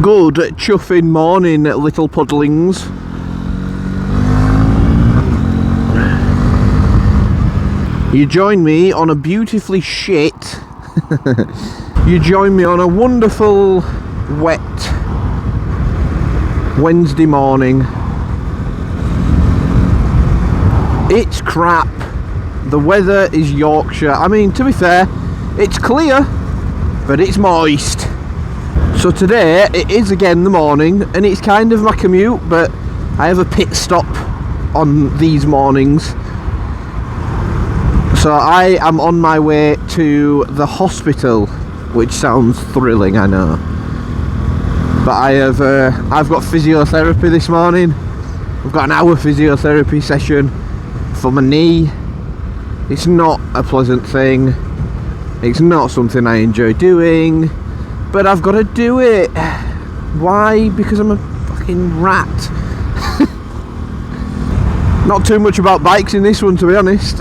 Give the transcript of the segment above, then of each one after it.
Good chuffing morning, little puddlings. You join me on a beautifully shit you join me on a wonderful wet Wednesday morning. It's crap. The weather is Yorkshire. I mean, to be fair, it's clear, but it's moist. So today it is again the morning, and it's kind of my commute, but I have a pit stop on these mornings. So I am on my way to the hospital, which sounds thrilling, I know. But I've got physiotherapy this morning. I've got an hour physiotherapy session for my knee. It's not a pleasant thing. It's not something I enjoy doing, but I've got to do it. Why? Because I'm a fucking rat. Not too much about bikes in this one, to be honest.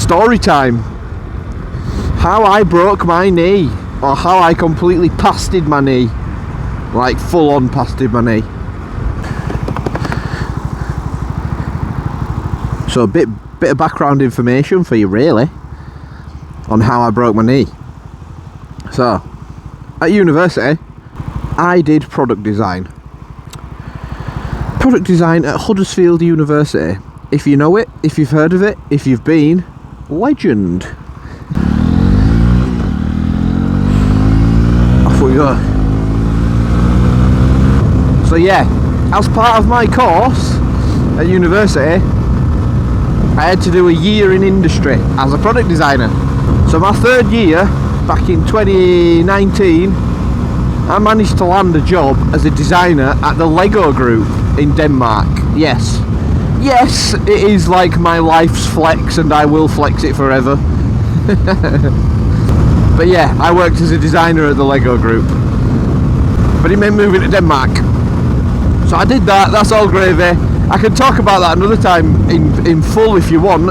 Story time. How I broke my knee, or how I completely pasted my knee, like full on pasted my knee. So a bit of background information for you, really, on how I broke my knee. So at university I did product design at Huddersfield University. If you know it, if you've heard of it, if you've been, legend. Off we go. So yeah, as part of my course at university, I had to do a year in industry as a product designer. So my third year, back in 2019, I managed to land a job as a designer at the Lego Group in Denmark. Yes, it is like my life's flex, and I will flex it forever. But yeah, I worked as a designer at the Lego Group, but it meant moving to Denmark. So I did that. That's all gravy. I can talk about that another time in full if you want,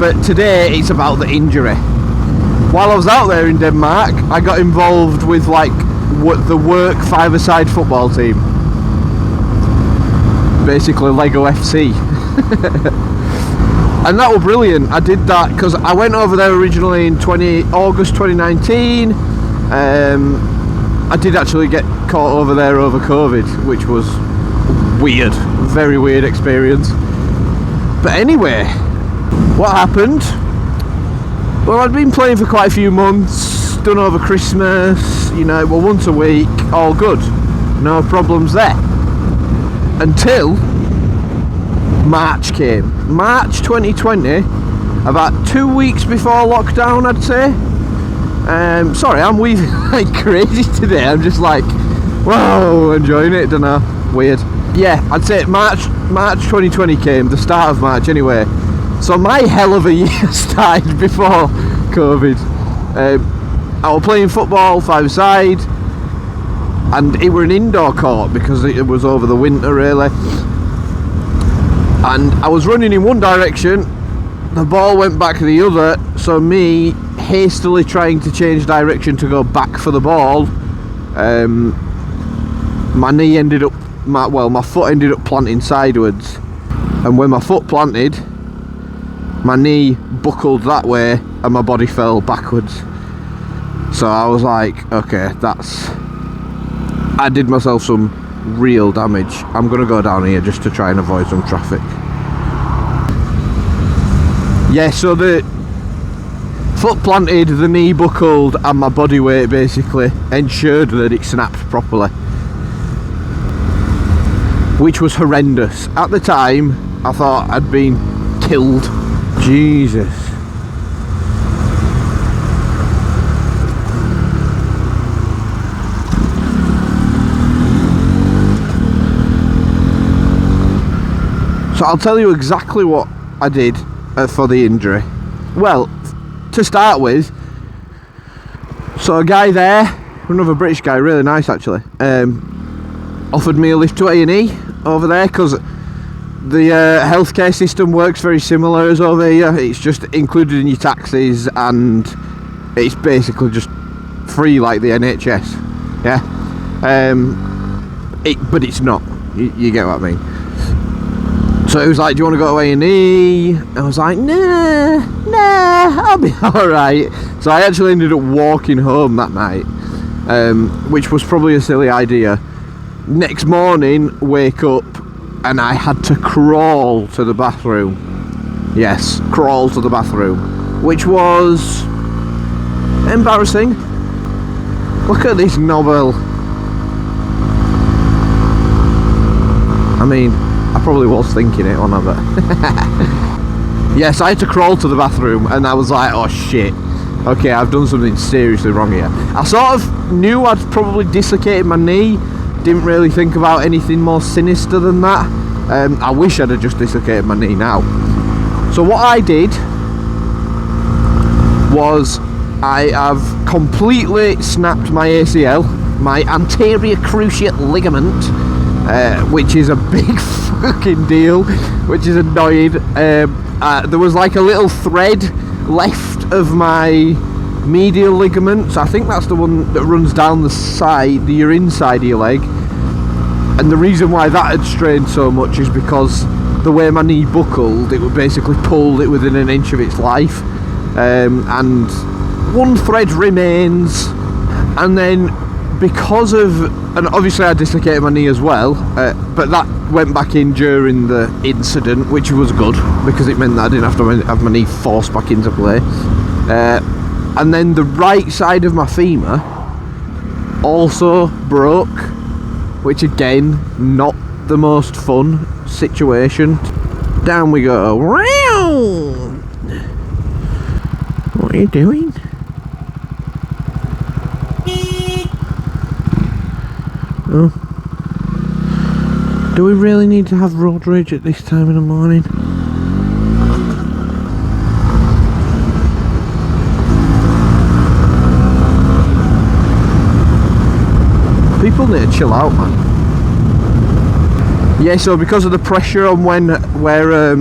but today it's about the injury. While I was out there in Denmark, I got involved with the work five-a-side football team, basically Lego FC. And that was brilliant. I did that because I went over there originally in August 2019. I did actually get caught over there over COVID, which was weird, very weird experience. But anyway, what happened? Well, I'd been playing for quite a few months, done over Christmas, well, once a week, all good, no problems there. Until March came. March 2020, about 2 weeks before lockdown, I'd say. Sorry, I'm weaving like crazy today. I'm just like, whoa, enjoying it, don't know, weird. Yeah, I'd say March 2020 came, the start of March anyway. So my hell of a year started before COVID. I was playing football five-a-side, and it were an indoor court because it was over the winter really. And I was running in one direction, the ball went back the other, so me hastily trying to change direction to go back for the ball, my knee ended up, my foot ended up planting sideways, and when my foot planted, my knee buckled that way and my body fell backwards. So I was like, okay, I did myself some real damage. I'm gonna go down here just to try and avoid some traffic. Yeah, so the foot planted, the knee buckled, and my body weight basically ensured that it snapped properly, which was horrendous. At the time I thought I'd been killed. Jesus. So I'll tell you exactly what I did for the injury. Well, to start with, so a guy there, another British guy, really nice actually, offered me a lift to A&E over there because the healthcare system works very similar as over here. It's just included in your taxes and it's basically just free like the NHS. Yeah. But it's not. You get what I mean. So he was like, do you want to go to A&E? I was like, nah, I'll be alright. So I actually ended up walking home that night, which was probably a silly idea. Next morning, wake up, and I had to crawl to the bathroom. Yes, crawl to the bathroom, which was embarrassing. Look at this novel. I mean, I probably was thinking it on but yes, I had to crawl to the bathroom, and I was like, oh shit, okay, I've done something seriously wrong here. I sort of knew I'd probably dislocated my knee, didn't really think about anything more sinister than that. I wish I'd have just dislocated my knee now. So what I did was I have completely snapped my ACL, my anterior cruciate ligament, which is a big fucking deal, which is annoying. There was like a little thread left of my medial ligament, so I think that's the one that runs down the side, your inside of your leg. And the reason why that had strained so much is because the way my knee buckled, it would basically pulled it within an inch of its life. And one thread remains, and then because of, and obviously I dislocated my knee as well, but that went back in during the incident, which was good because it meant that I didn't have to have my knee forced back into play. And then the right side of my femur also broke, which again, not the most fun situation. Down we go. What are you doing? Oh. Do we really need to have road rage at this time in the morning? People need to chill out, man. Yeah, so because of the pressure on where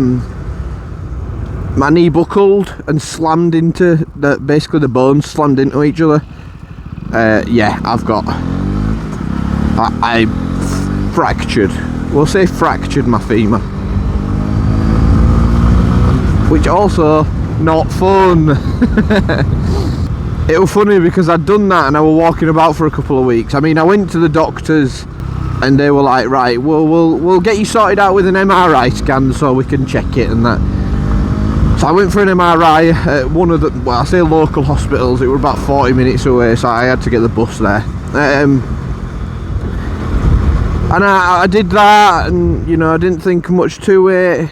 my knee buckled and slammed into basically the bones slammed into each other. Yeah, I fractured. We'll say fractured my femur, which also not fun. It was funny because I'd done that and I was walking about for a couple of weeks. I mean, I went to the doctors and they were like, right, we'll get you sorted out with an MRI scan so we can check it and that. So I went for an MRI at one of the, well, I say local hospitals. It were about 40 minutes away, so I had to get the bus there. And I did that, and you know, I didn't think much to it.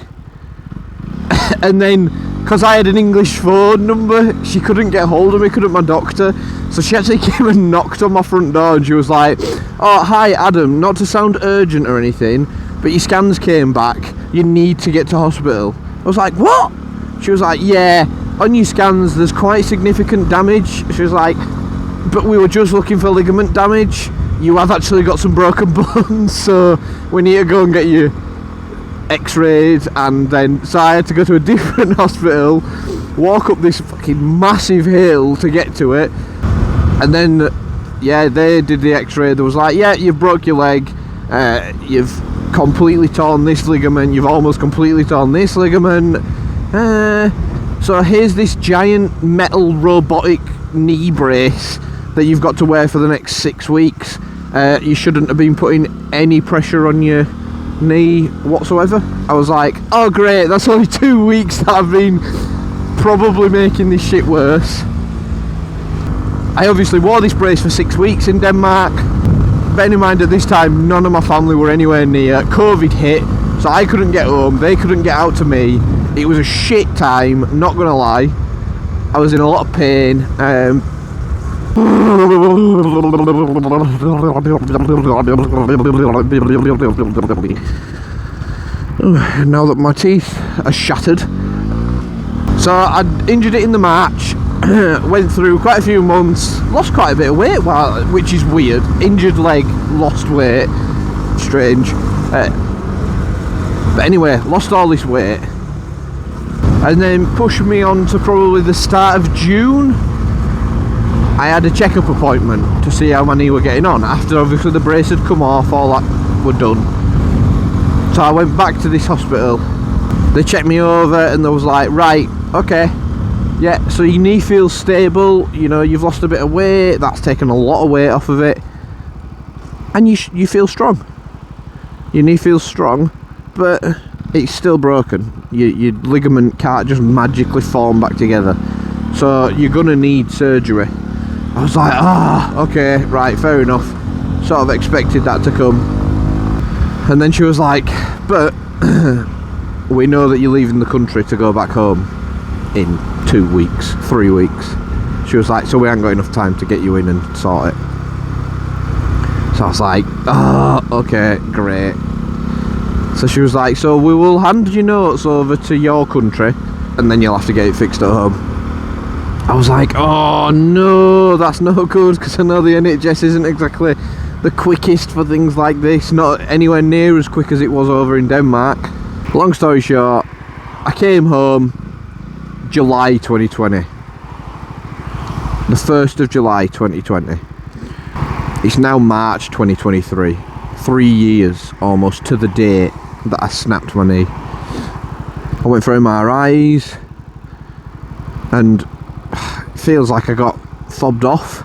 And then, because I had an English phone number, she couldn't get hold of me, couldn't my doctor. So she actually came and knocked on my front door, and she was like, oh, hi Adam, not to sound urgent or anything, but your scans came back, you need to get to hospital. I was like, what? She was like, yeah, on your scans there's quite significant damage. She was like, but we were just looking for ligament damage. You have actually got some broken bones, so we need to go and get you x-rayed. And then, so I had to go to a different hospital, walk up this fucking massive hill to get to it. And then, yeah, they did the x-ray. They was like, yeah, you've broke your leg, you've completely torn this ligament, you've almost completely torn this ligament. So here's this giant metal robotic knee brace that you've got to wear for the next 6 weeks. You shouldn't have been putting any pressure on your knee whatsoever. I was like, oh great, that's only 2 weeks that I've been probably making this shit worse. I obviously wore this brace for 6 weeks in Denmark. Bearing in mind at this time none of my family were anywhere near. COVID hit, so I couldn't get home, they couldn't get out to me. It was a shit time, not gonna lie. I was in a lot of pain. Now that my teeth are shattered. So I injured it in the March, went through quite a few months, lost quite a bit of weight, which is weird. Injured leg, lost weight, strange. But anyway, lost all this weight. And then pushed me on to probably the start of June. I had a checkup appointment to see how my knee were getting on after obviously the brace had come off, all that were done. So I went back to this hospital. They checked me over and they was like, right, okay, yeah, so your knee feels stable, you know, you've lost a bit of weight, that's taken a lot of weight off of it, and you feel strong. Your knee feels strong, but it's still broken. Your ligament can't just magically form back together, so you're gonna need surgery. I was like, okay, right, fair enough. Sort of expected that to come. And then she was like, but we know that you're leaving the country to go back home in 2 weeks, 3 weeks. She was like, so we ain't got enough time to get you in and sort it. So I was like, okay, great. So she was like, so we will hand your notes over to your country and then you'll have to get it fixed at home. I was like, oh no, that's no good, because I know the NHS isn't exactly the quickest for things like this, not anywhere near as quick as it was over in Denmark. Long story short, I came home July 2020, the 1st of July 2020. It's now March 2023, 3 years almost to the date that I snapped my knee. I went for MRIs and it feels like I got fobbed off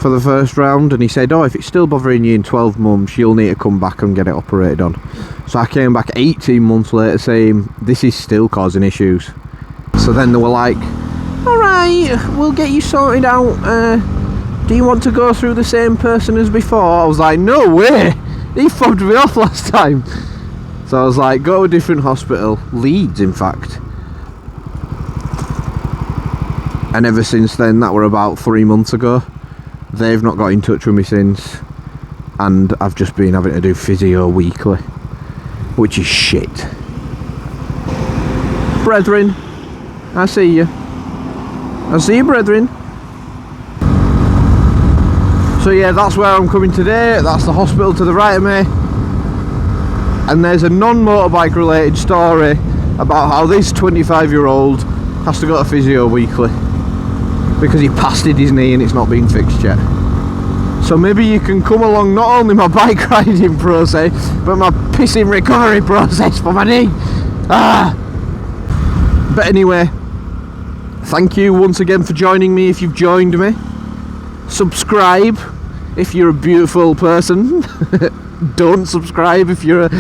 for the first round, and he said, oh, if it's still bothering you in 12 months you'll need to come back and get it operated on. So I came back 18 months later saying this is still causing issues. So then they were like, alright, we'll get you sorted out, do you want to go through the same person as before? I was like, no way, he fobbed me off last time. So I was like, go to a different hospital, Leeds in fact. And ever since then, that were about 3 months ago, they've not got in touch with me since, and I've just been having to do physio weekly, which is shit. Brethren, I see you. I see you, brethren. So yeah, that's where I'm coming today. That's the hospital to the right of me. And there's a non-motorbike related story about how this 25-year-old has to go to physio weekly because he pasted his knee and it's not been fixed yet. So maybe you can come along not only my bike riding process, but my pissing recovery process for my knee. But anyway, thank you once again for joining me if you've joined me. Subscribe if you're a beautiful person. Don't subscribe if you're a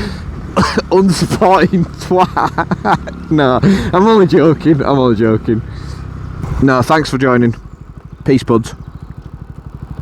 unsupporting twat. No, I'm only joking. No, thanks for joining. Peace, buds.